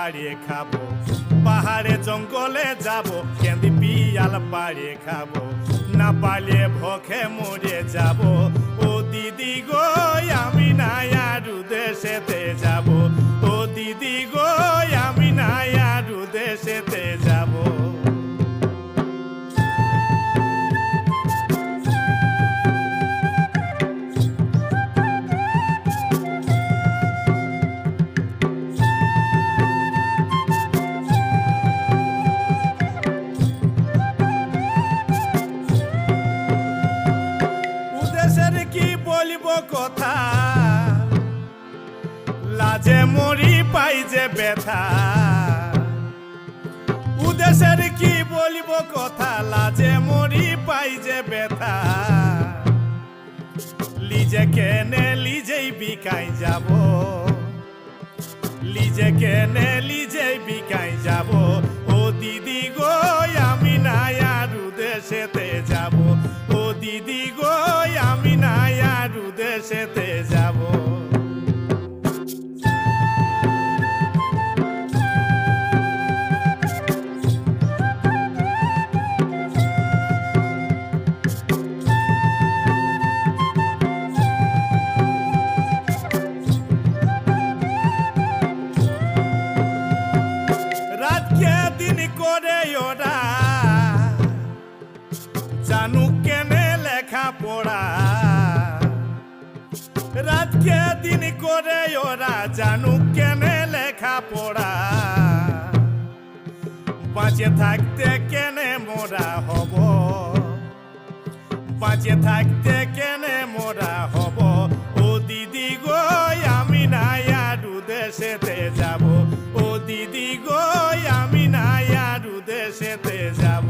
পাড়িয়ে খাবো, পাহাড়ে জঙ্গলে যাবো, কেন্দি পিয়াল পাড়িয়ে খাবো, না পারলে ভোকে মরে যাবো। ও দিদি গো আমি না আরু দেশেতে যাবো, ও দিদি গো আমি না আরু দেশেতে যাবো। কি বলবো কথা, লাজে মরি পাই যে ব্যথা। উদেশের কি বলবো কথা, লাজে মরি পাই যে ব্যথা। লিজে কেনে লিজেই বিকাই যাব, লিজে কেনে লিজেই বিকাই যাব। ও দিদি গো আমি না আরু দেশেতে যাব, ও দিদি গো আমি না আরু দেশেতে যাব। রাত কে দিন করে ওরা জানু কেনে লেখা পড়া, রাত কে দিন করে ওরা জানু কেনে লেখা পড়া। বাঁচে থাকতে কেনে মোরা হব, বাঁচে থাকতে কেনে মোরা হব। ও দিদি গো আমি না আরু দেশেতে যাব, ও দিদি গো আমি না আরু দেশেতে যাব।